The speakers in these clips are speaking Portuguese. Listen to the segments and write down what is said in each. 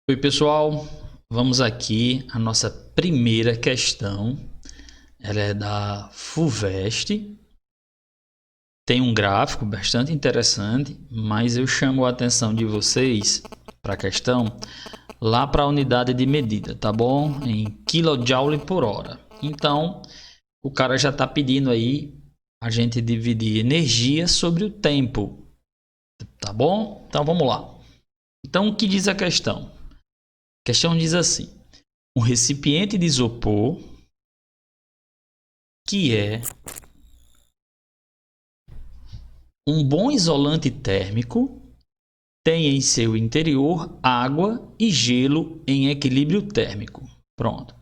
Oi, pessoal, vamos aqui a nossa primeira questão. Ela é da FUVEST. Tem um gráfico bastante interessante, mas eu chamo a atenção de vocês para a questão lá para a unidade de medida, tá bom? Em kJ por hora. Então, o cara já está pedindo aí a gente dividir energia sobre o tempo, tá bom? Então, vamos lá. Então, o que diz a questão? A questão diz assim: um recipiente de isopor que é um bom isolante térmico tem em seu interior água e gelo em equilíbrio térmico. Pronto.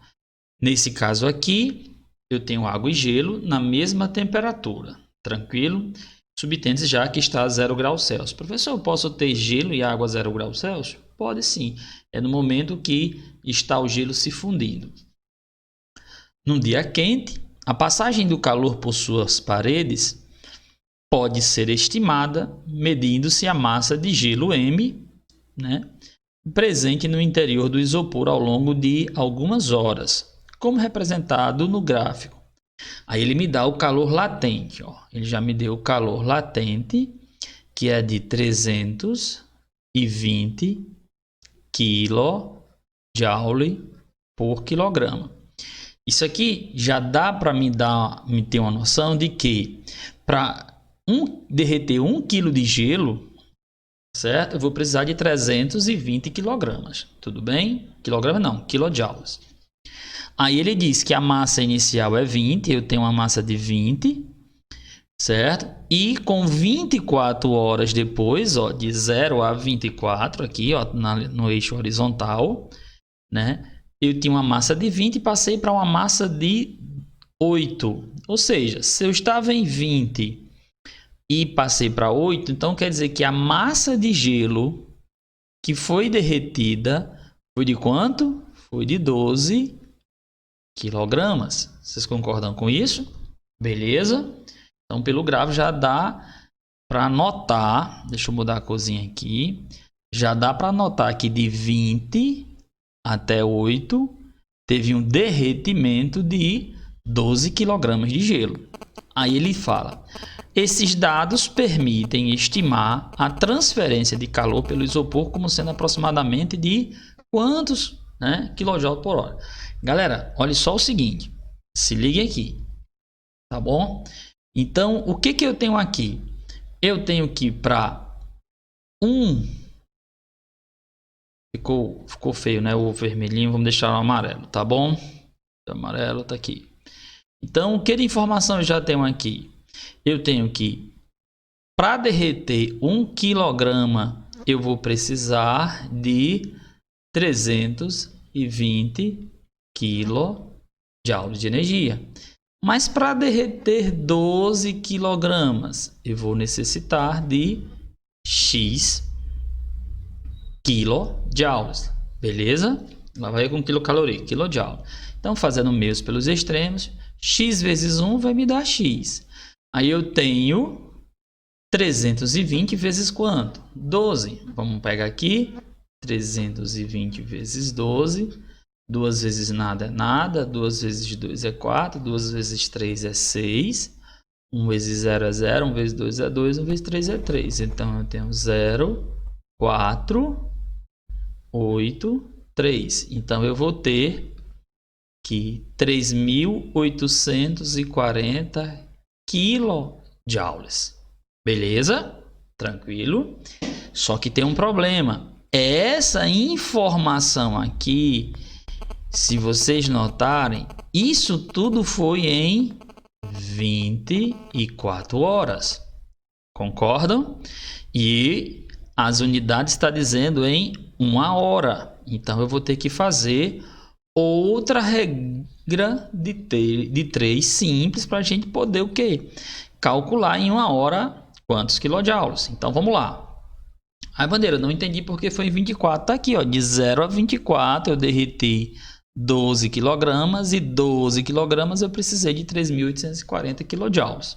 Nesse caso aqui, eu tenho água e gelo na mesma temperatura. Tranquilo? Subtende já que está a 0 graus Celsius. Professor, eu posso ter gelo e água a 0 graus Celsius? Pode sim. É no momento que está o gelo se fundindo. Num dia quente, a passagem do calor por suas paredes pode ser estimada medindo-se a massa de gelo M, né, presente no interior do isopor ao longo de algumas horas, como representado no gráfico. Aí ele me dá o calor latente, ó. Ele já me deu o calor latente, que é de 320 kJ por quilograma. Isso aqui já dá para me ter uma noção de que para derreter 1 kg de gelo, certo? Eu vou precisar de 320 kg. Tudo bem? Quilograma não, quilojoules. Aí ele diz que a massa inicial é 20, eu tenho uma massa de 20, certo? E com 24 horas depois, ó, de 0 a 24 aqui, ó, no eixo horizontal, né? Eu tinha uma massa de 20 e passei para uma massa de 8. Ou seja, se eu estava em 20 e passei para 8, então quer dizer que a massa de gelo que foi derretida foi de quanto? Foi de 12 quilogramas. Vocês concordam com isso? Beleza? Então, pelo gráfico já dá para anotar. Deixa eu mudar a corzinha aqui. Já dá para anotar que de 20 até 8 teve um derretimento de 12 kg de gelo. Aí ele fala: esses dados permitem estimar a transferência de calor pelo isopor como sendo aproximadamente de quantos, né, kJ por hora. Galera, olha só o seguinte, se ligue aqui, tá bom? Então, o que eu tenho aqui? Eu tenho que para Ficou feio, né? O vermelhinho, vamos deixar o amarelo, tá bom? O amarelo tá aqui. Então, o que de informação eu já tenho aqui? Eu tenho que, para derreter 1 kg, eu vou precisar de 320 kJ de energia. Mas para derreter 12 kg, eu vou necessitar de X kilojoules, beleza? Lá vai com quilocaloria, kilojoule. Então, fazendo meios pelos extremos, x vezes 1 vai me dar x. Aí eu tenho 320 vezes quanto? 12. Vamos pegar aqui, 320 vezes 12. 2 vezes nada é nada, 2 vezes 2 é 4, 2 vezes 3 é 6. 1 vezes 0 é 0, 1 vezes 2 é 2, 1 vezes 3 é 3. Então, eu tenho 0, 4... 8, 3. Então, eu vou ter que 3.840 quilojoules. Beleza? Tranquilo? Só que tem um problema. Essa informação aqui, se vocês notarem, isso tudo foi em 24 horas. Concordam? E as unidades está dizendo em 1 hora. Então, eu vou ter que fazer outra regra de 3 simples para a gente poder o quê? Calcular em 1 hora quantos quilojoules. Então, vamos lá. Ai, Bandeira, não entendi porque foi em 24. Está aqui, ó, de 0 a 24 eu derreti 12 kg e 12 kg eu precisei de 3.840 kJ.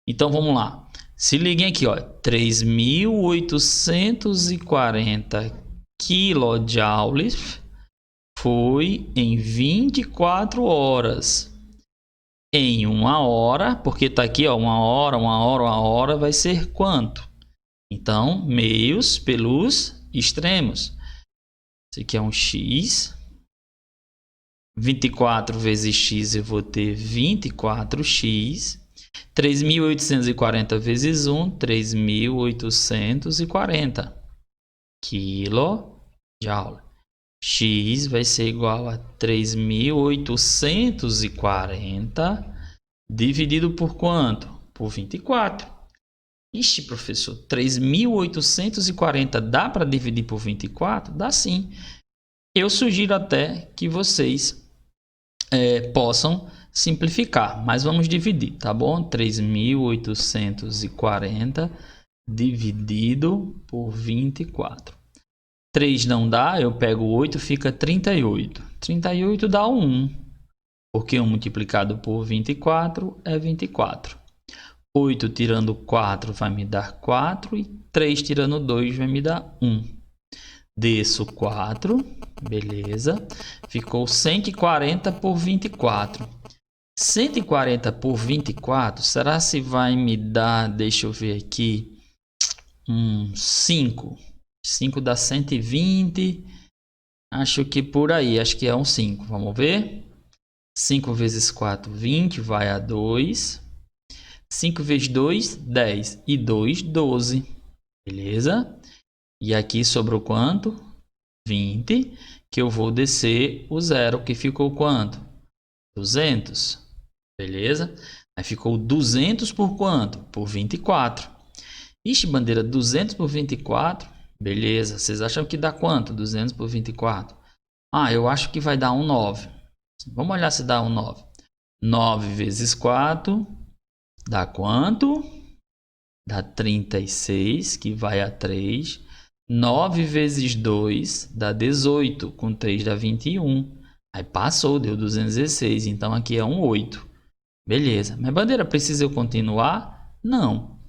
Então, vamos lá. Se liguem aqui, ó, 3.840 kilojoules foi em 24 horas. Em 1 hora, porque está aqui, ó, 1 hora, 1 hora, 1 hora, vai ser quanto? Então, meios pelos extremos. Esse aqui é um x. 24 vezes x eu vou ter 24x. 3.840 vezes 1, 3.840 kJ. X vai ser igual a 3.840 dividido por quanto? Por 24. Ixi, professor, 3.840 dá para dividir por 24? Dá sim. Eu sugiro até que vocês possam simplificar, mas vamos dividir, tá bom? 3.840 dividido por 24. 3 não dá, eu pego 8, fica 38. 38 dá 1, porque 1 multiplicado por 24 é 24. 8 tirando 4 vai me dar 4 e 3 tirando 2 vai me dar 1. Desço 4, beleza. Ficou 140 por 24. 140 por 24, será se vai me dar, deixa eu ver aqui, 5. 5 dá 120. Acho que por aí, acho que é um 5. Vamos ver. 5 vezes 4, 20, vai a 2. 5 vezes 2, 10. E 2, 12. Beleza? E aqui sobrou quanto? 20. Que eu vou descer o zero, que ficou quanto? 200. Beleza? Aí ficou 200 por quanto? Por 24. Ixi, bandeira, 200 por 24. Beleza, vocês acham que dá quanto? 200 por 24? Ah, eu acho que vai dar um 9. Vamos olhar se dá um 9. 9 vezes 4 dá quanto? Dá 36, que vai a 3. 9 vezes 2 dá 18, com 3 dá 21. Aí passou, deu 216, então aqui é um 8. Beleza, mas bandeira, precisa eu continuar? Não.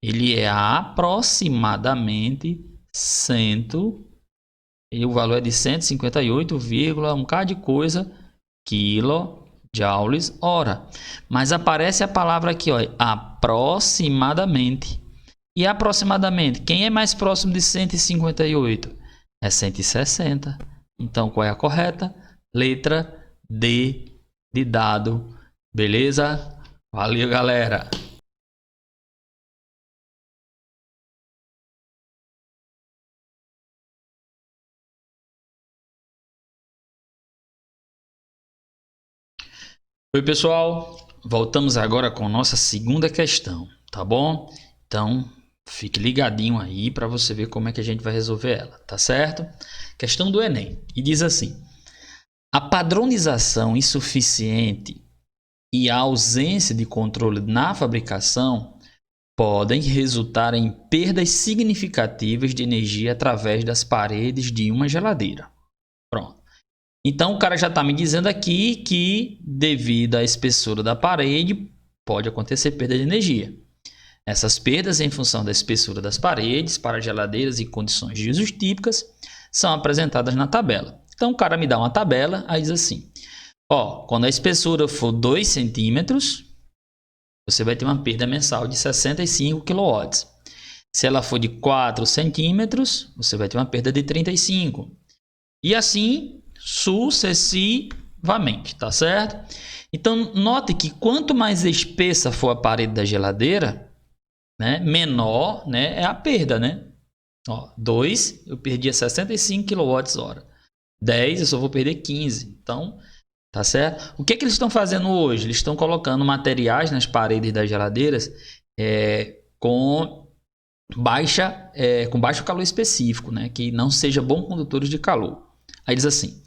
Ele é aproximadamente 100, e o valor é de 158, um bocado de coisa, kilojoules hora. Mas aparece a palavra aqui, ó, aproximadamente. E aproximadamente, quem é mais próximo de 158? É 160. Então, qual é a correta? Letra D de dado. Beleza? Valeu, galera! Oi, pessoal, voltamos agora com nossa segunda questão, tá bom? Então, fique ligadinho aí para você ver como é que a gente vai resolver ela, tá certo? Questão do Enem, e diz assim: a padronização insuficiente e a ausência de controle na fabricação podem resultar em perdas significativas de energia através das paredes de uma geladeira. Pronto. Então, o cara já está me dizendo aqui que, devido à espessura da parede, pode acontecer perda de energia. Essas perdas, em função da espessura das paredes, para geladeiras e condições de uso típicas, são apresentadas na tabela. Então, o cara me dá uma tabela, aí diz assim: ó, quando a espessura for 2 centímetros, você vai ter uma perda mensal de 65 kW. Se ela for de 4 centímetros, você vai ter uma perda de 35. E assim sucessivamente, tá certo? Então, note que quanto mais espessa for a parede da geladeira, né, menor, né, é a perda, né? Ó, 2, eu perdi 65 kWh. 10, eu só vou perder 15. Então, tá certo? O que eles estão fazendo hoje? Eles estão colocando materiais nas paredes das geladeiras com baixo calor específico, né, que não seja bom condutores de calor. Aí diz assim: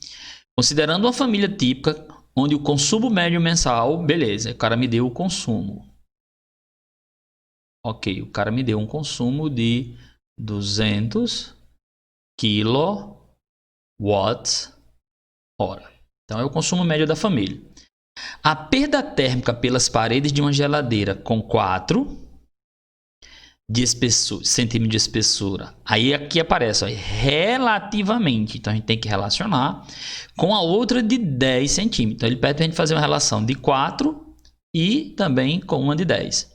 considerando uma família típica onde o consumo médio mensal, beleza, o cara me deu o consumo. Ok, o cara me deu um consumo de 200 kWh. Então é o consumo médio da família. A perda térmica pelas paredes de uma geladeira com 4 de espessura, centímetro de espessura. Aí aqui aparece, ó, relativamente. Então a gente tem que relacionar com a outra de 10 centímetros. Então ele pede para a gente fazer uma relação de 4 e também com uma de 10.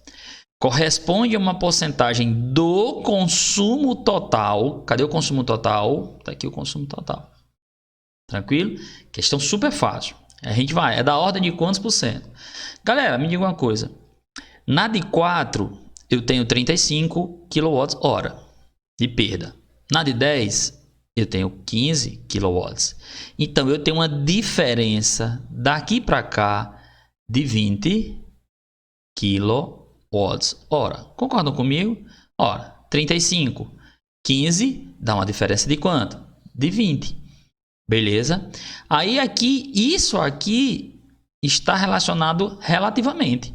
Corresponde a uma porcentagem do consumo total. Cadê o consumo total? Tá aqui o consumo total. Tranquilo? Questão super fácil. A gente vai, é da ordem de quantos por cento? Galera, me diga uma coisa. Na de 4, eu tenho 35 kWh de perda. Na de 10, eu tenho 15 kW. Então, eu tenho uma diferença daqui para cá de 20 kWh. Concordam comigo? Ora, 35, 15, dá uma diferença de quanto? De 20. Beleza? Aí aqui, isso aqui está relacionado relativamente.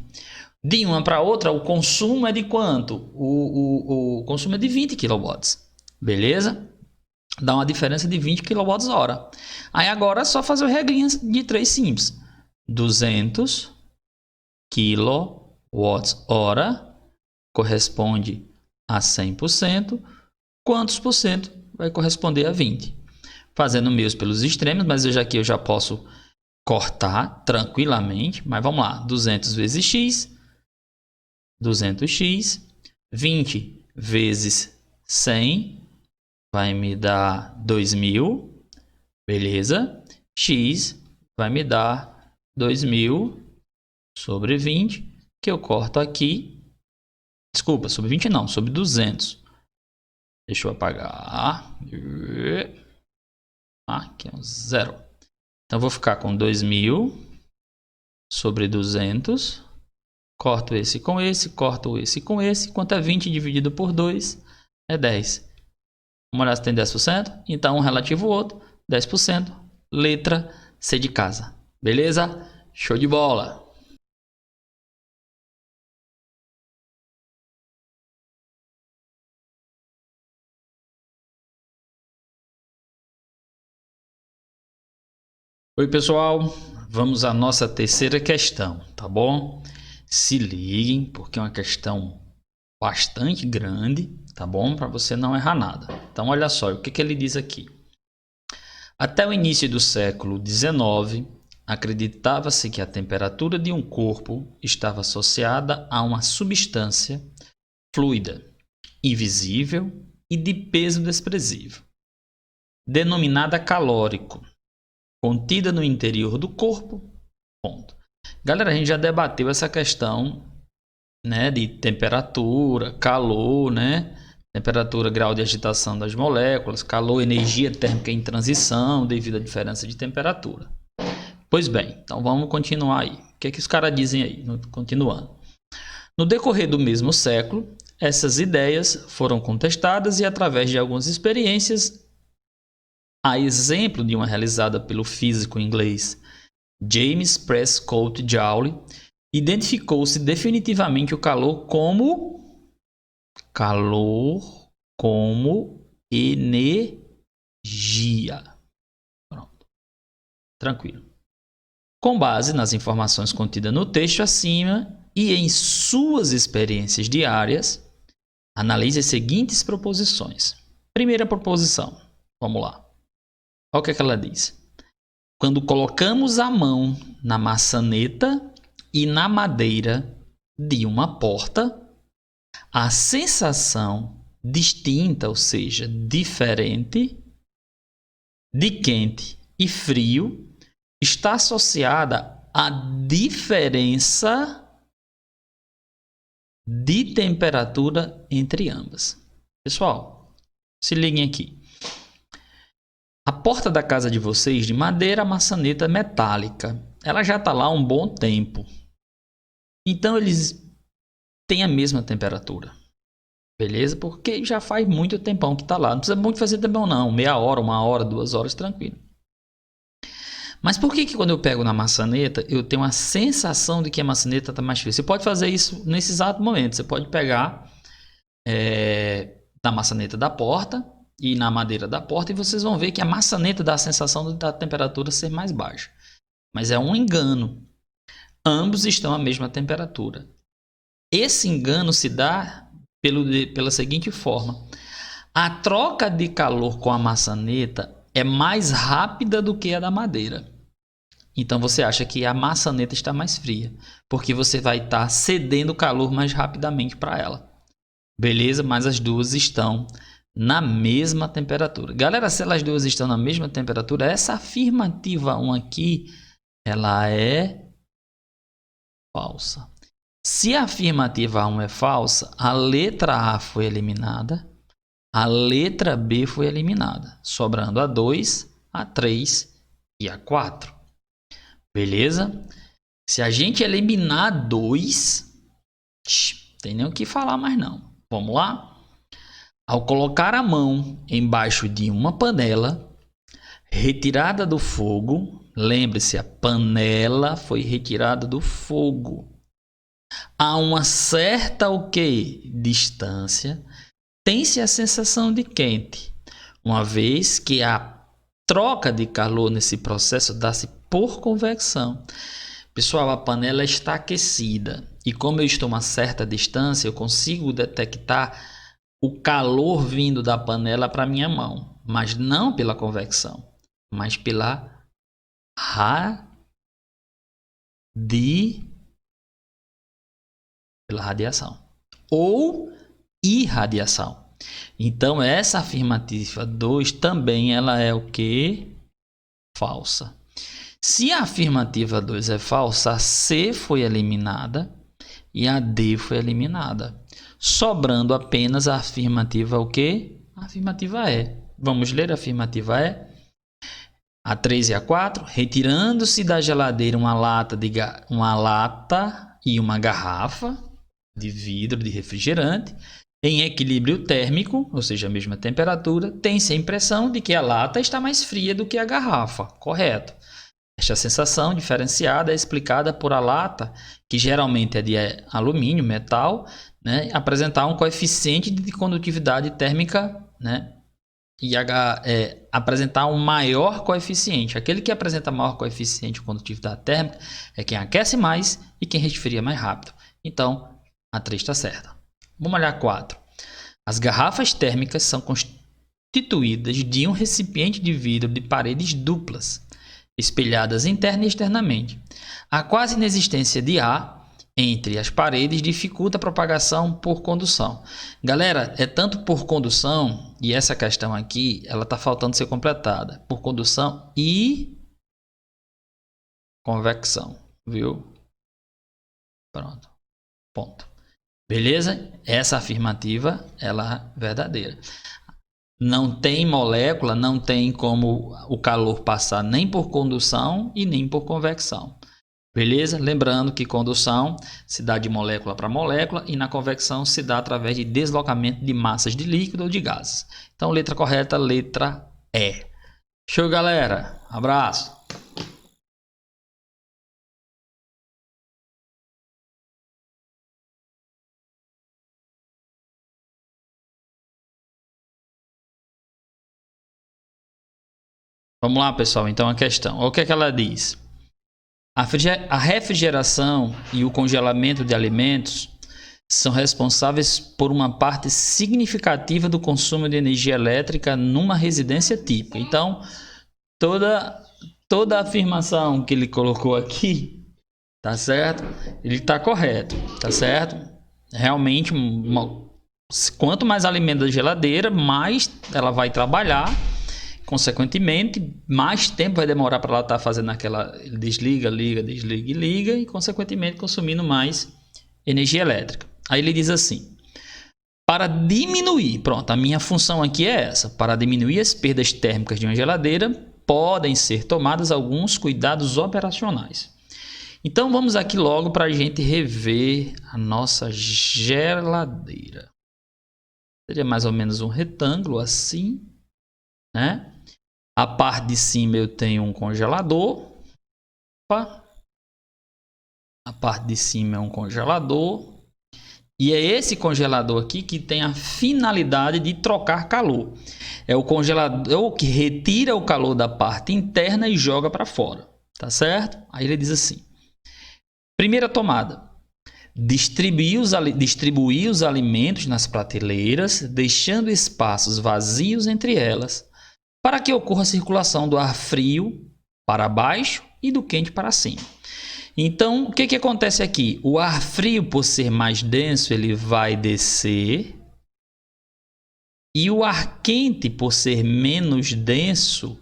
De uma para outra, o consumo é de quanto? O consumo é de 20 kW. Beleza? Dá uma diferença de 20 kWh. Aí agora é só fazer o regrinho de 3 simples. 200 kWh corresponde a 100%. Quantos por cento vai corresponder a 20? Fazendo meus pelos extremos, mas aqui eu já posso cortar tranquilamente. Mas vamos lá, 200 vezes x, 200x, 20 vezes 100 vai me dar 2.000, beleza? X vai me dar 2.000 sobre 20, que eu corto aqui. Desculpa, sobre 20 não, sobre 200. Deixa eu apagar. Aqui é um zero. Então, vou ficar com 2.000 sobre 200. Corto esse com esse, corto esse com esse. Quanto é 20 dividido por 2? É 10. Vamos olhar se tem 10%. Então, um relativo ao outro, 10%. Letra C de casa. Beleza? Show de bola! Oi, pessoal, vamos à nossa terceira questão, tá bom? Se liguem, porque é uma questão bastante grande, tá bom? Para você não errar nada. Então, olha só, o que ele diz aqui. Até o início do século XIX, acreditava-se que a temperatura de um corpo estava associada a uma substância fluida, invisível e de peso desprezível, denominada calórico, contida no interior do corpo. Ponto. Galera, a gente já debateu essa questão, né, de temperatura, calor, né? Temperatura, grau de agitação das moléculas, calor, energia térmica em transição devido à diferença de temperatura. Pois bem, então vamos continuar aí. O que é que os caras dizem aí? Continuando. No decorrer do mesmo século, essas ideias foram contestadas e, através de algumas experiências, a exemplo de uma realizada pelo físico inglês James Prescott Joule, identificou-se definitivamente o calor como energia. Pronto. Tranquilo. Com base nas informações contidas no texto acima e em suas experiências diárias, analise as seguintes proposições. Primeira proposição. Vamos lá. Olha o que ela diz. Quando colocamos a mão na maçaneta e na madeira de uma porta, a sensação distinta, ou seja, diferente, de quente e frio, está associada à diferença de temperatura entre ambas. Pessoal, se liguem aqui. A porta da casa de vocês, de madeira, maçaneta metálica, ela já está lá há um bom tempo. Então, eles têm a mesma temperatura. Beleza? Porque já faz muito tempão que está lá. Não precisa muito fazer tempão não. Meia hora, 1 hora, 2 horas, tranquilo. Mas por que quando eu pego na maçaneta, eu tenho a sensação de que a maçaneta está mais fria? Você pode fazer isso nesse exato momento. Você pode pegar na maçaneta da porta e na madeira da porta, e vocês vão ver que a maçaneta dá a sensação da temperatura ser mais baixa. Mas é um engano. Ambos estão à mesma temperatura. Esse engano se dá pela seguinte forma: a troca de calor com a maçaneta é mais rápida do que a da madeira. Então você acha que a maçaneta está mais fria, porque você vai estar cedendo calor mais rapidamente para ela. Beleza? Mas as duas estão na mesma temperatura. Galera, se elas duas estão na mesma temperatura, essa afirmativa 1 aqui, ela é falsa. Se a afirmativa 1 é falsa, a letra A foi eliminada, a letra B foi eliminada, sobrando a 2, a 3 e a 4. Beleza? Se a gente eliminar 2, tem nem o que falar mais não. Vamos lá? Ao colocar a mão embaixo de uma panela, retirada do fogo, lembre-se, a panela foi retirada do fogo. A uma certa distância, tem-se a sensação de quente, uma vez que a troca de calor nesse processo dá-se por convecção. Pessoal, a panela está aquecida e como eu estou a uma certa distância, eu consigo detectar o calor vindo da panela para minha mão, mas não pela convecção, mas pela radiação ou irradiação. Então essa afirmativa 2 também ela é o que? Falsa. Se a afirmativa 2 é falsa, a C foi eliminada e a D foi eliminada, sobrando apenas a afirmativa o que? A afirmativa E. Vamos ler a afirmativa E? A 3 e a 4, retirando-se da geladeira uma lata e uma garrafa de vidro de refrigerante em equilíbrio térmico, ou seja, a mesma temperatura, tem-se a impressão de que a lata está mais fria do que a garrafa. Correto. Esta sensação diferenciada é explicada por a lata, que geralmente é de alumínio, metal, né, apresentar um coeficiente de condutividade térmica, né, e apresentar um maior coeficiente. Aquele que apresenta maior coeficiente de condutividade térmica é quem aquece mais e quem resfria mais rápido. Então, a 3 está certa. Vamos olhar a 4. As garrafas térmicas são constituídas de um recipiente de vidro de paredes duplas, espelhadas interna e externamente. A quase inexistência de ar entre as paredes dificulta a propagação por condução. Galera, é tanto por condução, e essa questão aqui, ela está faltando ser completada, por condução e convecção, viu? Pronto, ponto. Beleza? Essa afirmativa, ela é verdadeira. Não tem molécula, não tem como o calor passar nem por condução e nem por convecção. Beleza? Lembrando que condução se dá de molécula para molécula e na convecção se dá através de deslocamento de massas de líquido ou de gases. Então, letra correta, letra E. Show, galera. Abraço. Vamos lá, pessoal. Então, a questão. O que é que ela diz? A refrigeração e o congelamento de alimentos são responsáveis por uma parte significativa do consumo de energia elétrica numa residência típica. Então, toda a afirmação que ele colocou aqui, tá certo? Ele está correto, tá certo? Realmente, quanto mais alimento da geladeira, mais ela vai trabalhar. Consequentemente, mais tempo vai demorar para ela estar fazendo aquela desliga, liga, desliga e liga e, consequentemente, consumindo mais energia elétrica. Aí ele diz assim, para diminuir, pronto, a minha função aqui é essa, para diminuir as perdas térmicas de uma geladeira, podem ser tomados alguns cuidados operacionais. Então, vamos aqui logo para a gente rever a nossa geladeira. Seria mais ou menos um retângulo assim, né? A parte de cima eu tenho um congelador. Opa. A parte de cima é um congelador. E é esse congelador aqui que tem a finalidade de trocar calor. É o congelador que retira o calor da parte interna e joga para fora. Tá certo? Aí ele diz assim. Primeira tomada. distribuir os alimentos nas prateleiras, deixando espaços vazios entre elas, para que ocorra a circulação do ar frio para baixo e do quente para cima. Então, o que acontece aqui? O ar frio, por ser mais denso, ele vai descer, e o ar quente, por ser menos denso,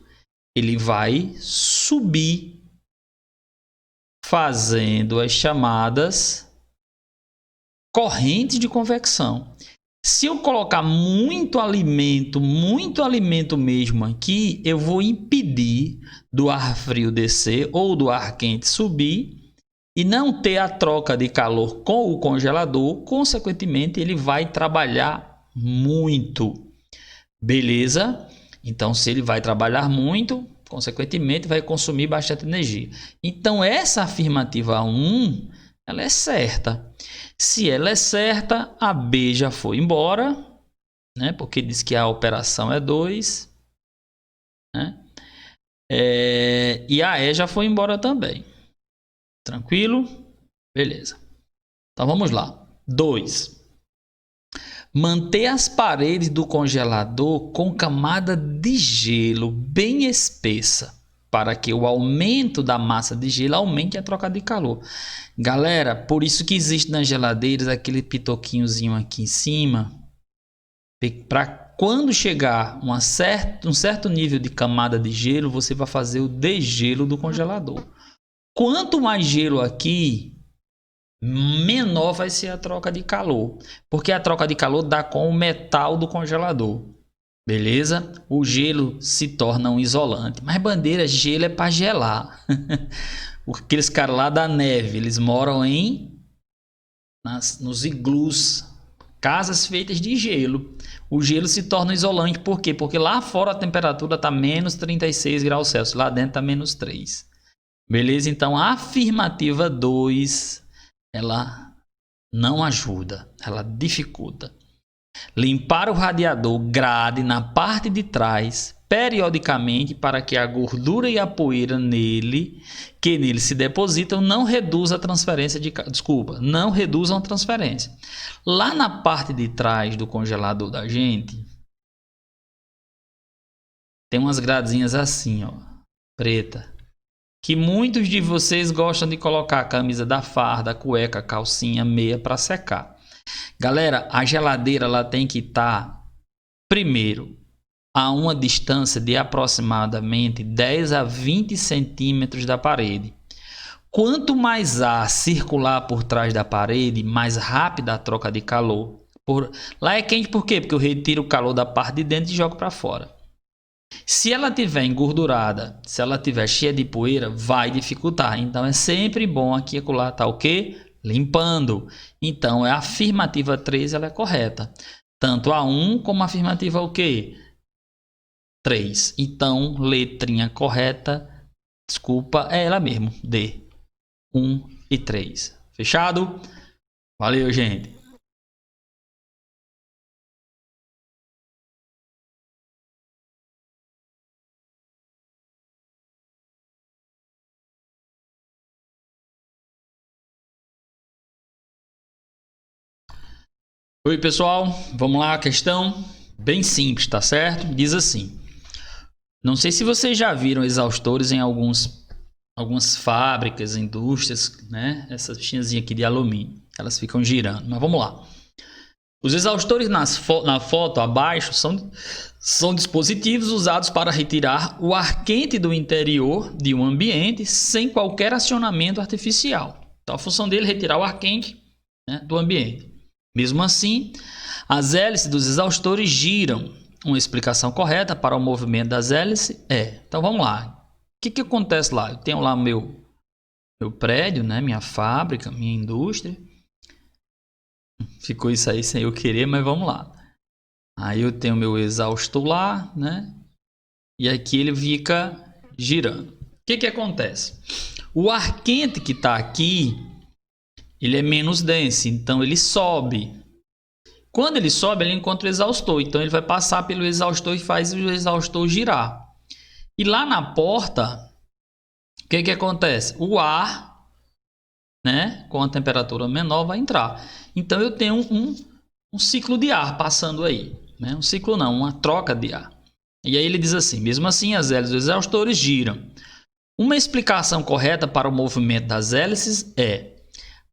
ele vai subir, fazendo as chamadas correntes de convecção. Se eu colocar muito alimento mesmo aqui, eu vou impedir do ar frio descer ou do ar quente subir e não ter a troca de calor com o congelador. Consequentemente, ele vai trabalhar muito. Beleza? Então, se ele vai trabalhar muito, consequentemente, vai consumir bastante energia. Então, essa afirmativa 1, ela é certa. Se ela é certa, a B já foi embora, né? Porque diz que a operação é 2. Né? E a E já foi embora também. Tranquilo? Beleza. Então, vamos lá. 2. Manter as paredes do congelador com camada de gelo bem espessa, para que o aumento da massa de gelo aumente a troca de calor. Galera, por isso que existe nas geladeiras aquele pitoquinhozinho aqui em cima, para quando chegar um certo nível de camada de gelo, você vai fazer o degelo do congelador. Quanto mais gelo aqui, menor vai ser a troca de calor, porque a troca de calor dá com o metal do congelador. Beleza? O gelo se torna um isolante. Mas bandeira, gelo é para gelar. Aqueles caras lá da neve, eles moram nos iglus, casas feitas de gelo. O gelo se torna isolante, por quê? Porque lá fora a temperatura está menos 36 graus Celsius, lá dentro está menos 3. Beleza? Então a afirmativa 2, ela não ajuda, ela dificulta. Limpar o radiador grade na parte de trás periodicamente para que a gordura e a poeira que nele se depositam não reduzam a transferência não reduzam a transferência. Lá na parte de trás do congelador da gente tem umas gradezinhas assim, ó, preta, que muitos de vocês gostam de colocar a camisa da farda, a cueca, a calcinha, meia para secar. Galera, a geladeira ela tem que estar, primeiro, a uma distância de aproximadamente 10 a 20 centímetros da parede. Quanto mais ar circular por trás da parede, mais rápida a troca de calor. Lá é quente por quê? Porque eu retiro o calor da parte de dentro e jogo para fora. Se ela estiver engordurada, se ela estiver cheia de poeira, vai dificultar. Então é sempre bom aqui e acolá tá o quê? Limpando. Então a afirmativa 3 ela é correta. Tanto a 1 como a afirmativa o quê? 3. Então, letrinha correta, desculpa, é ela mesmo, D. 1 e 3. Fechado? Valeu, gente. Oi, pessoal. Vamos lá, a questão bem simples, tá certo? Diz assim: não sei se vocês já viram exaustores em algumas fábricas, indústrias, né? Essas bichinhas aqui de alumínio, elas ficam girando. Mas vamos lá. Os exaustores na foto abaixo são dispositivos usados para retirar o ar quente do interior de um ambiente sem qualquer acionamento artificial. Então a função dele é retirar o ar quente, né, do ambiente. Mesmo assim, as hélices dos exaustores giram. Uma explicação correta para o movimento das hélices é... Então vamos lá. O que acontece lá? Eu tenho lá meu prédio, né? Minha fábrica, minha indústria. Ficou isso aí sem eu querer, mas vamos lá. Aí eu tenho meu exaustor lá, né? E aqui ele fica girando. O que acontece? O ar quente que está aqui, ele é menos denso, então ele sobe. Quando ele sobe, ele encontra o exaustor. Então ele vai passar pelo exaustor e faz o exaustor girar. E lá na porta, o que acontece? O ar né, com a temperatura menor vai entrar. Então eu tenho um ciclo de ar passando aí, né? Um ciclo não, uma troca de ar. E aí ele diz assim: mesmo assim as hélices dos exaustores giram. Uma explicação correta para o movimento das hélices é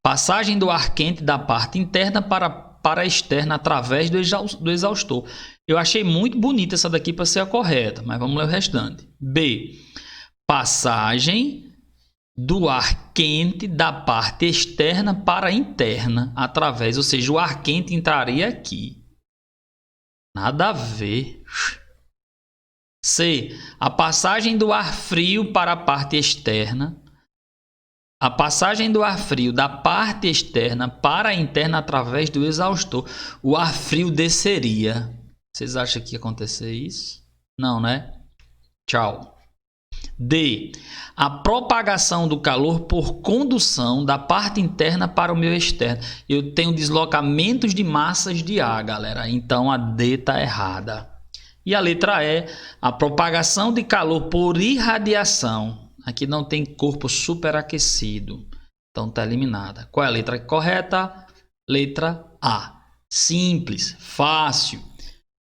passagem do ar quente da parte interna para a externa através do exaustor. Eu achei muito bonita essa daqui para ser a correta, mas vamos ler o restante. B. Passagem do ar quente da parte externa para a interna através, ou seja, o ar quente entraria aqui. Nada a ver. C. A passagem do ar frio para a parte externa. A passagem do ar frio da parte externa para a interna através do exaustor. O ar frio desceria. Vocês acham que ia acontecer isso? Não, né? Tchau. D. A propagação do calor por condução da parte interna para o meio externo. Eu tenho deslocamentos de massas de ar, galera. Então a D está errada. E a letra E. A propagação de calor por irradiação. Aqui não tem corpo superaquecido. Então está eliminada. Qual é a letra correta? Letra A. Simples, fácil.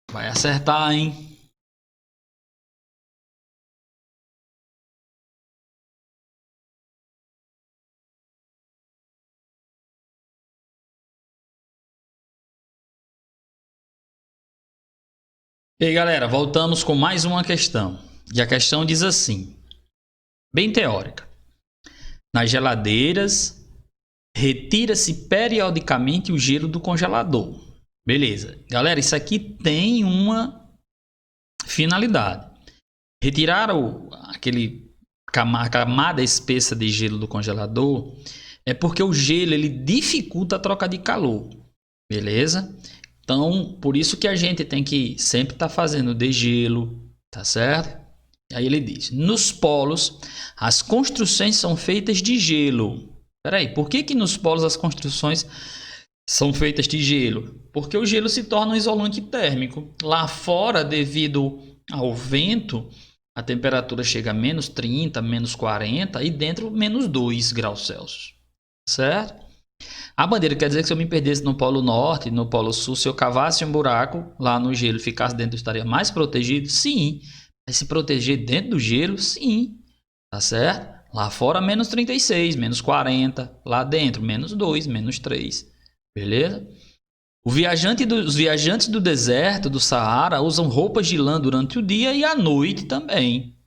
Vai acertar, hein? E aí, galera, voltamos com mais uma questão. E a questão diz assim, bem teórica. Nas geladeiras, retira-se periodicamente o gelo do congelador. Beleza. Galera, isso aqui tem uma finalidade. Retirar aquele camada espessa de gelo do congelador é porque o gelo ele dificulta a troca de calor. Beleza? Então, por isso que a gente tem que sempre estar fazendo degelo, tá certo? Aí ele diz, nos polos, as construções são feitas de gelo. Peraí, por que nos polos as construções são feitas de gelo? Porque o gelo se torna um isolante térmico. Lá fora, devido ao vento, a temperatura chega a menos 30, menos 40 e dentro menos 2 graus Celsius, certo? A bandeira quer dizer que se eu me perdesse no Polo Norte, no Polo Sul, se eu cavasse um buraco lá no gelo e ficasse dentro, eu estaria mais protegido? Sim. Mas se proteger dentro do gelo? Sim. Tá certo? Lá fora, menos 36, menos 40. Lá dentro, menos 2, menos 3. Beleza? Os viajantes do deserto, do Saara, usam roupas de lã durante o dia e à noite também.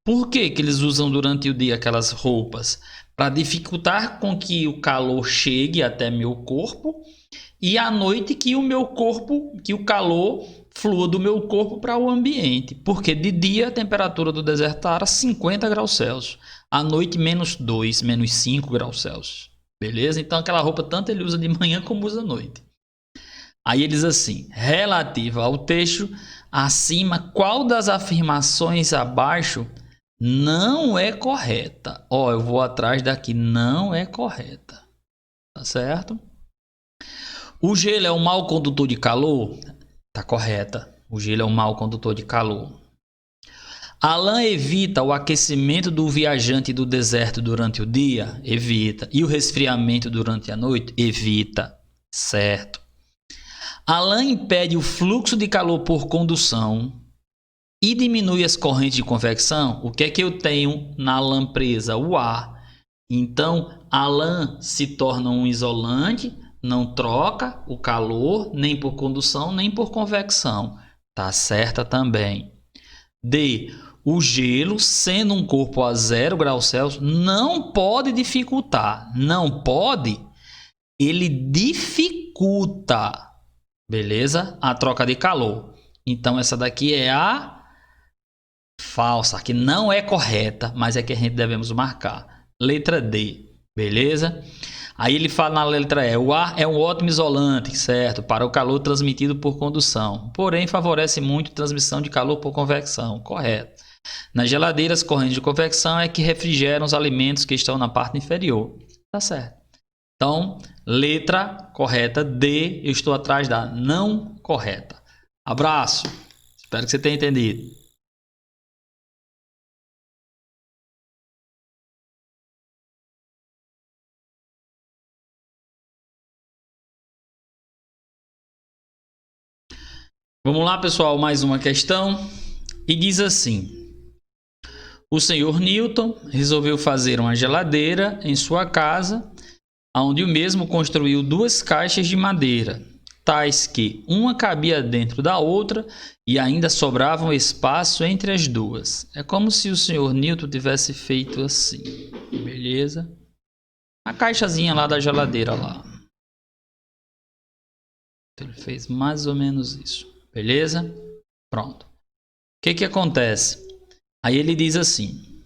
Por que eles usam durante o dia aquelas roupas? Para dificultar com que o calor chegue até meu corpo e à noite que o calor flua do meu corpo para o ambiente. Porque de dia a temperatura do deserto era 50 graus Celsius. À noite menos 2, menos 5 graus Celsius. Beleza? Então aquela roupa tanto ele usa de manhã como usa à noite. Aí ele diz assim, relativa ao texto acima, qual das afirmações abaixo não é correta? Ó, eu vou atrás daqui, não é correta. Tá certo? O gelo é um mau condutor de calor? Tá correta. O gelo é um mau condutor de calor. A lã evita o aquecimento do viajante do deserto durante o dia? Evita. E o resfriamento durante a noite? Evita. Certo. A lã impede o fluxo de calor por condução e diminui as correntes de convecção. O que é que eu tenho na lã presa? O ar. Então, a lã se torna um isolante, não troca o calor nem por condução nem por convecção. Tá certa também. D. O gelo, sendo um corpo a 0 graus Celsius, não pode dificultar. Não pode, ele dificulta. Beleza? A troca de calor. Então, essa daqui é a falsa, que não é correta, mas é que a gente devemos marcar. Letra D. Beleza? Aí ele fala na letra E, o ar é um ótimo isolante, certo? Para o calor transmitido por condução. Porém, favorece muito a transmissão de calor por convecção. Correto. Nas geladeiras, correntes de convecção é que refrigeram os alimentos que estão na parte inferior. Tá certo. Então, letra correta D, eu estou atrás da não correta. Abraço, espero que você tenha entendido. Vamos lá, pessoal, mais uma questão. E diz assim: o senhor Newton resolveu fazer uma geladeira em sua casa, onde o mesmo construiu duas caixas de madeira, tais que uma cabia dentro da outra e ainda sobrava um espaço entre as duas. É como se o senhor Newton tivesse feito assim, beleza? A caixazinha lá da geladeira lá. Ele fez mais ou menos isso, beleza? Pronto. O que acontece? Aí ele diz assim: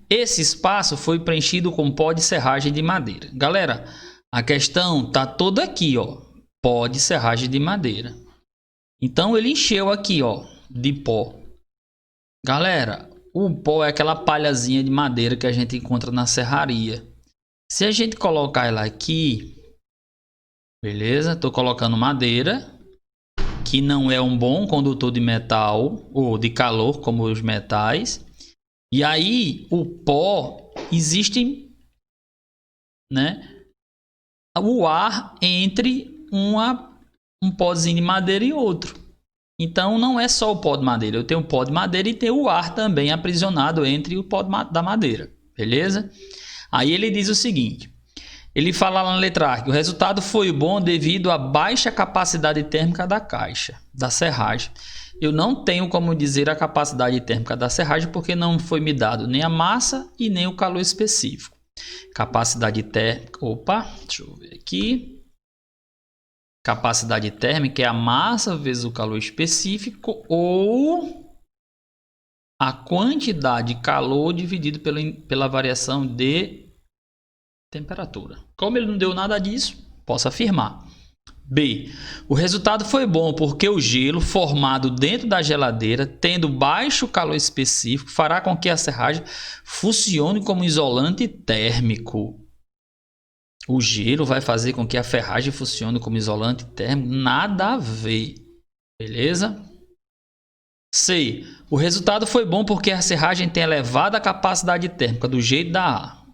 esse espaço foi preenchido com pó de serragem de madeira. Galera, a questão tá toda aqui, ó, pó de serragem de madeira. Então ele encheu aqui, ó, de pó. Galera, o pó é aquela palhazinha de madeira que a gente encontra na serraria. Se a gente colocar ela aqui, beleza? Tô colocando madeira, que não é um bom condutor de metal ou de calor como os metais. E aí o pó existe, né? O ar entre um pozinho de madeira e outro. Então não é só o pó de madeira. Eu tenho o pó de madeira e tenho o ar também aprisionado entre o pó da madeira, beleza? Aí ele diz o seguinte: ele fala lá na letra A que o resultado foi bom devido à baixa capacidade térmica da caixa, da serragem. Eu não tenho como dizer a capacidade térmica da serragem porque não foi me dado nem a massa e nem o calor específico. Capacidade térmica, deixa eu ver aqui. Capacidade térmica é a massa vezes o calor específico ou a quantidade de calor dividido pela variação de temperatura. Como ele não deu nada disso, posso afirmar. B. O resultado foi bom porque o gelo formado dentro da geladeira, tendo baixo calor específico, fará com que a serragem funcione como isolante térmico. O gelo vai fazer com que a ferragem funcione como isolante térmico? Nada a ver. Beleza? C. O resultado foi bom porque a serragem tem elevada capacidade térmica do jeito da A.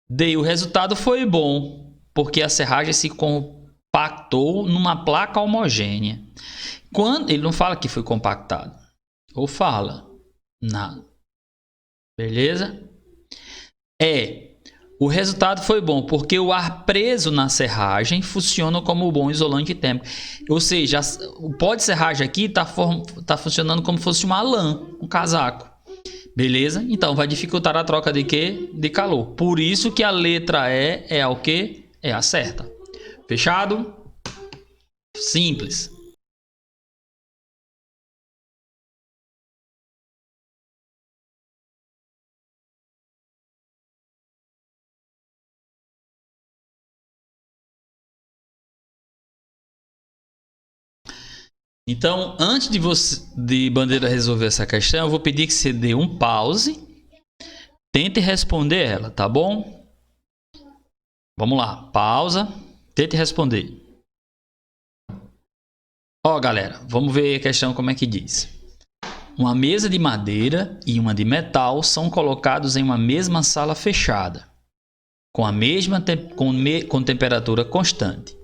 D. O resultado foi bom porque a serragem se compactou numa placa homogênea. Quando ele não fala que foi compactado, ou fala nada. Beleza? O resultado foi bom porque o ar preso na serragem funciona como um bom isolante térmico. Ou seja, o pó de serragem aqui tá funcionando como se fosse uma lã, um casaco. Beleza? Então vai dificultar a troca de quê? De calor. Por isso que a letra E é o quê? É a certa. Fechado? Simples. Então, antes de Bandeira resolver essa questão, eu vou pedir que você dê um pause, tente responder ela, tá bom? Vamos lá, pausa, tente responder. Ó, galera, vamos ver a questão como é que diz. Uma mesa de madeira e uma de metal são colocados em uma mesma sala fechada, com a mesma com temperatura constante.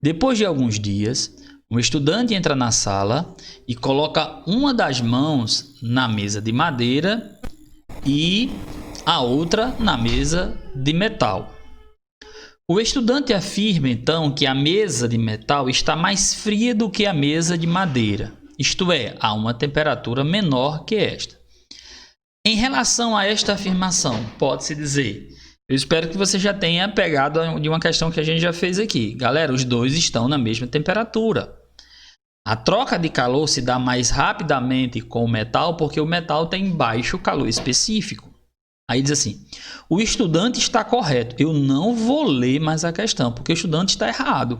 Depois de alguns dias, um estudante entra na sala e coloca uma das mãos na mesa de madeira e a outra na mesa de metal. O estudante afirma então que a mesa de metal está mais fria do que a mesa de madeira, isto é, a uma temperatura menor que esta. Em relação a esta afirmação, pode-se dizer: eu espero que você já tenha pegado de uma questão que a gente já fez aqui. Galera, os dois estão na mesma temperatura. A troca de calor se dá mais rapidamente com o metal porque o metal tem baixo calor específico. Aí diz assim: o estudante está correto. Eu não vou ler mais a questão porque o estudante está errado.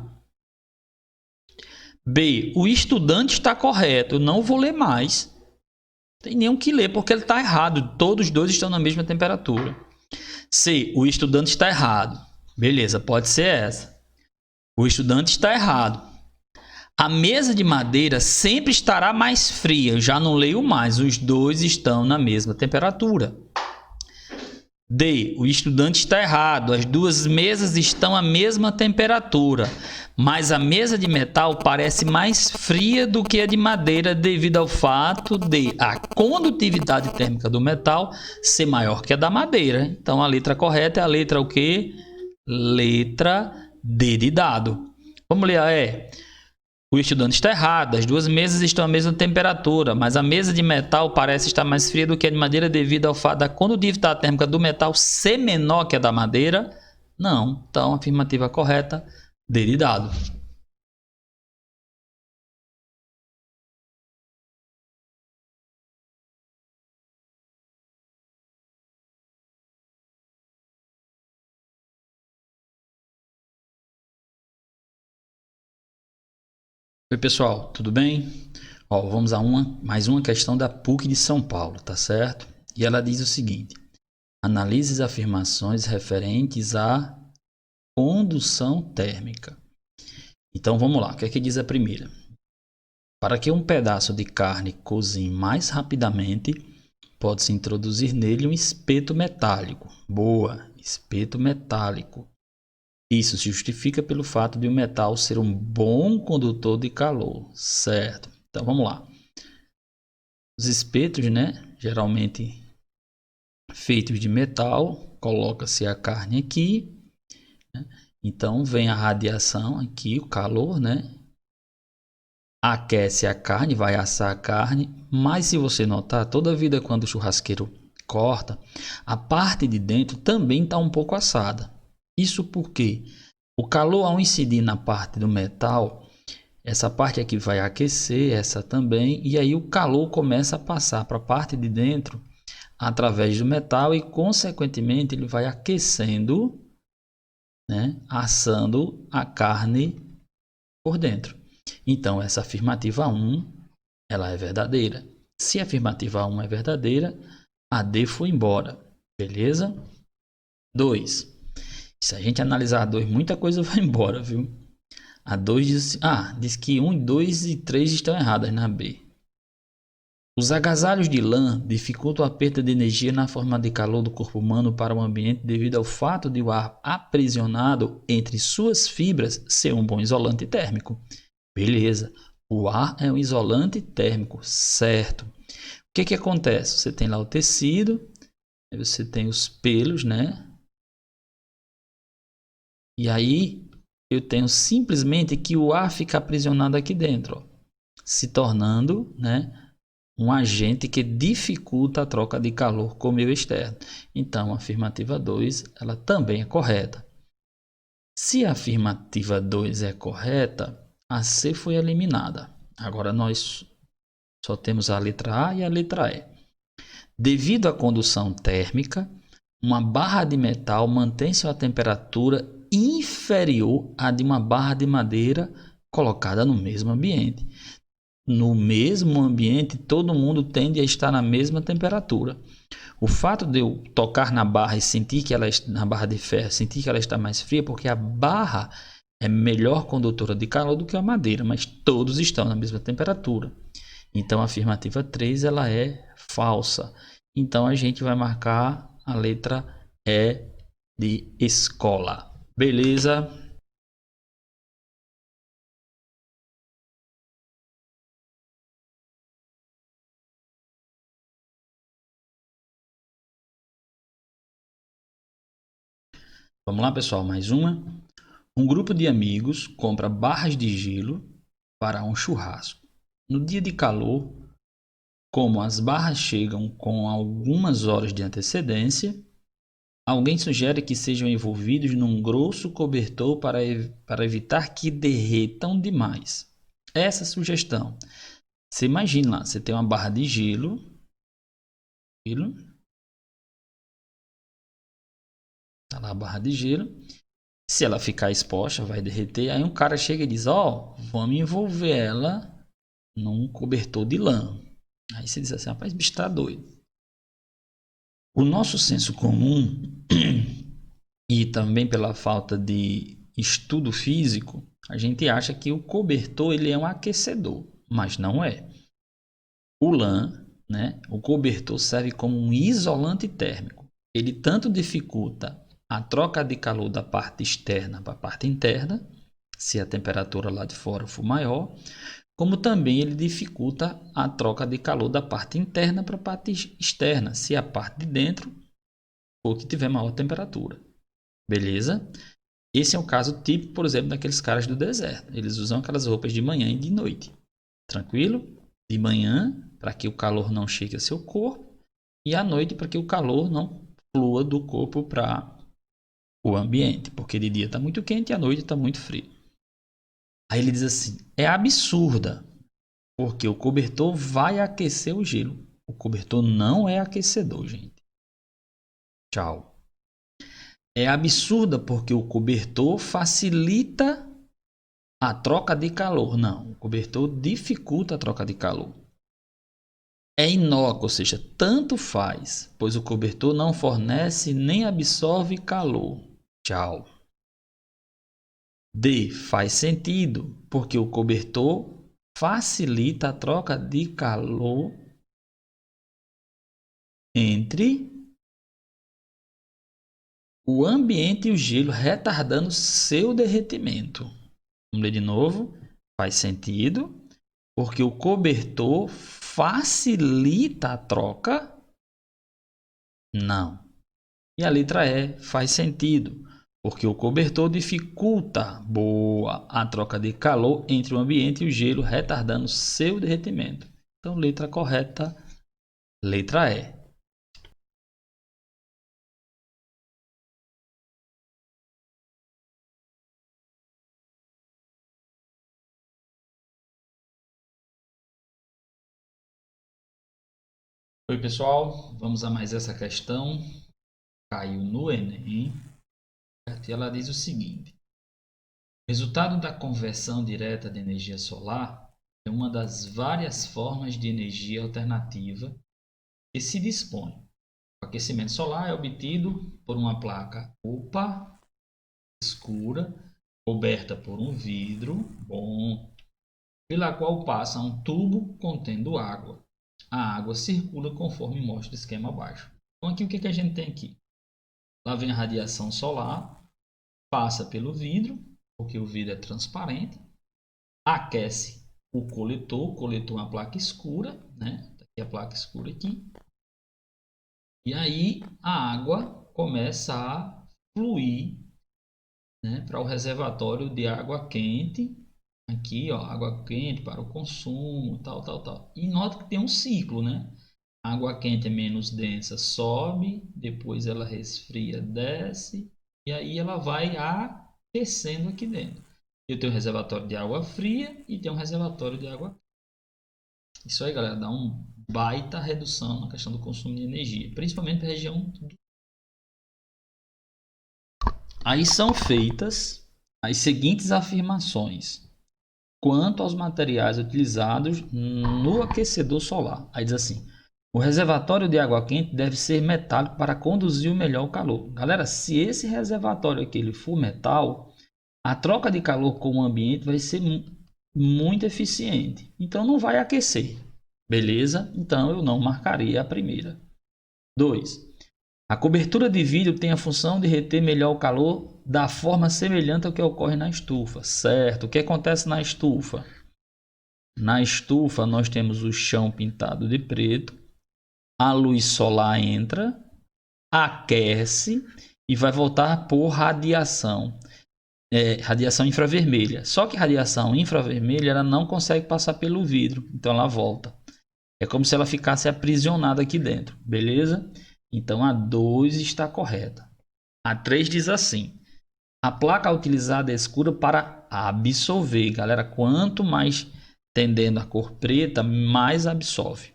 B. O estudante está correto. Eu não vou ler mais. Não tem nem o que ler porque ele está errado. Todos os dois estão na mesma temperatura. C. O estudante está errado. Beleza, pode ser essa. O estudante está errado. A mesa de madeira sempre estará mais fria. Eu já não leio mais. Os dois estão na mesma temperatura. D. O estudante está errado. As duas mesas estão à mesma temperatura, mas a mesa de metal parece mais fria do que a de madeira devido ao fato de a condutividade térmica do metal ser maior que a da madeira. Então a letra correta é a letra o quê? Letra D de dado. Vamos ler o estudante está errado. As duas mesas estão à mesma temperatura, mas a mesa de metal parece estar mais fria do que a de madeira devido ao fato da condutividade térmica do metal ser menor que a da madeira. Não. Então, a afirmativa correta, D de dado. Oi, pessoal, tudo bem? Ó, vamos a mais uma questão da PUC de São Paulo, tá certo? E ela diz o seguinte: analise as afirmações referentes à condução térmica. Então vamos lá, o que é que diz a primeira? Para que um pedaço de carne cozinhe mais rapidamente, pode-se introduzir nele um espeto metálico. Boa, espeto metálico. Isso se justifica pelo fato de o metal ser um bom condutor de calor, certo? Então vamos lá. Os espetos, né, geralmente feitos de metal, coloca-se a carne aqui, né? Então vem a radiação aqui, o calor, né? Aquece a carne, vai assar a carne, mas se você notar, toda vida quando o churrasqueiro corta, a parte de dentro também está um pouco assada. Isso porque o calor, ao incidir na parte do metal, essa parte aqui vai aquecer, essa também, e aí o calor começa a passar para a parte de dentro através do metal e, consequentemente, ele vai aquecendo, né, assando a carne por dentro. Então, essa afirmativa 1, ela é verdadeira. Se a afirmativa 1 é verdadeira, a D foi embora. Beleza? 2. Se a gente analisar a 2, muita coisa vai embora, viu? A 2 diz que 1, 2 e 3 estão erradas na B. Os agasalhos de lã dificultam a perda de energia na forma de calor do corpo humano para o ambiente devido ao fato de o ar aprisionado entre suas fibras ser um bom isolante térmico. Beleza, o ar é um isolante térmico, certo? O que acontece? Você tem lá o tecido, aí você tem os pelos, né? E aí eu tenho simplesmente que o ar fica aprisionado aqui dentro, ó, se tornando, né, um agente que dificulta a troca de calor com o meio externo. Então, a afirmativa 2, ela também é correta. Se a afirmativa 2 é correta, a C foi eliminada. Agora nós só temos a letra A e a letra E. Devido à condução térmica, uma barra de metal mantém sua temperatura inferior à de uma barra de madeira colocada no mesmo ambiente. No mesmo ambiente, todo mundo tende a estar na mesma temperatura. O fato de eu tocar na barra e sentir que ela na barra de ferro, sentir que ela está mais fria, porque a barra é melhor condutora de calor do que a madeira, mas todos estão na mesma temperatura. Então a afirmativa 3 ela é falsa. Então a gente vai marcar a letra E de escola. Beleza? Vamos lá, pessoal, mais uma. Um grupo de amigos compra barras de gelo para um churrasco. No dia de calor, como as barras chegam com algumas horas de antecedência, alguém sugere que sejam envolvidos num grosso cobertor para evitar que derretam demais. Essa sugestão. Você imagina lá, você tem uma barra de gelo. Tá lá a barra de gelo. Se ela ficar exposta, vai derreter. Aí um cara chega e diz, ó, vamos envolver ela num cobertor de lã. Aí você diz assim, rapaz, bicho tá doido. O nosso senso comum e também pela falta de estudo físico, a gente acha que o cobertor ele é um aquecedor, mas não é. O lã, né, o cobertor serve como um isolante térmico. ele tanto dificulta a troca de calor da parte externa para a parte interna, se a temperatura lá de fora for maior, como também ele dificulta a troca de calor da parte interna para a parte externa, se a parte de dentro for que tiver maior temperatura. Beleza? Esse é o caso típico, por exemplo, daqueles caras do deserto. Eles usam aquelas roupas de manhã e de noite. Tranquilo? De manhã, para que o calor não chegue ao seu corpo, e à noite, para que o calor não flua do corpo para o ambiente, porque de dia está muito quente e à noite está muito frio. Aí ele diz assim: é absurda, porque o cobertor vai aquecer o gelo. O cobertor não é aquecedor, gente. Tchau. É absurda, porque o cobertor facilita a troca de calor. Não, o cobertor dificulta a troca de calor. É inócuo, ou seja, tanto faz, pois o cobertor não fornece nem absorve calor. Tchau. D. Faz sentido, porque o cobertor facilita a troca de calor entre o ambiente e o gelo, retardando seu derretimento. Vamos ler de novo. Faz sentido, porque o cobertor facilita a troca? Não. E a letra E faz sentido, porque o cobertor dificulta a troca de calor entre o ambiente e o gelo, retardando seu derretimento. Então, letra correta, letra E. Oi, pessoal, vamos a mais essa questão. Caiu no Enem. E ela diz o seguinte: o resultado da conversão direta de energia solar é uma das várias formas de energia alternativa que se dispõe. O aquecimento solar é obtido por uma placa opa, escura, coberta por um vidro, pela qual passa um tubo contendo água. A água circula conforme mostra o esquema abaixo. Então aqui o que a gente tem aqui? Lá vem a radiação solar, passa pelo vidro, porque o vidro é transparente, aquece o coletor é uma placa escura, né? Aqui a placa escura aqui. E aí a água começa a fluir, né, para o reservatório de água quente. Aqui, ó, água quente para o consumo, tal. E nota que tem um ciclo, né? A água quente é menos densa, sobe, depois ela resfria, desce, e aí ela vai aquecendo aqui dentro. Eu tenho um reservatório de água fria e tenho um reservatório de água quente. Isso aí, galera, dá uma baita redução na questão do consumo de energia, principalmente para a região. Aí são feitas as seguintes afirmações quanto aos materiais utilizados no aquecedor solar. Aí diz assim: o reservatório de água quente deve ser metálico para conduzir o melhor calor. Galera, se esse reservatório aqui ele for metal, a troca de calor com o ambiente vai ser muito eficiente. Então não vai aquecer. Beleza? Então eu não marcaria a primeira. 2. A cobertura de vidro tem a função de reter melhor o calor da forma semelhante ao que ocorre na estufa. Certo? O que acontece na estufa? Na estufa nós temos o chão pintado de preto, a luz solar entra, aquece e vai voltar por radiação. Radiação infravermelha. Só que radiação infravermelha ela não consegue passar pelo vidro, então ela volta. É como se ela ficasse aprisionada aqui dentro, beleza? Então a 2 está correta. A 3 diz assim: a placa utilizada é escura para absorver. Galera, quanto mais tendendo a cor preta, mais absorve.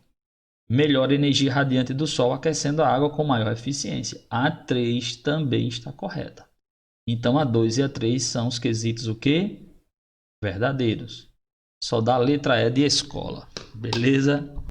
Melhor energia radiante do sol, aquecendo a água com maior eficiência. A 3 também está correta. Então a 2 e a 3 são os quesitos o quê? Verdadeiros. Só dá a letra E de escola. Beleza?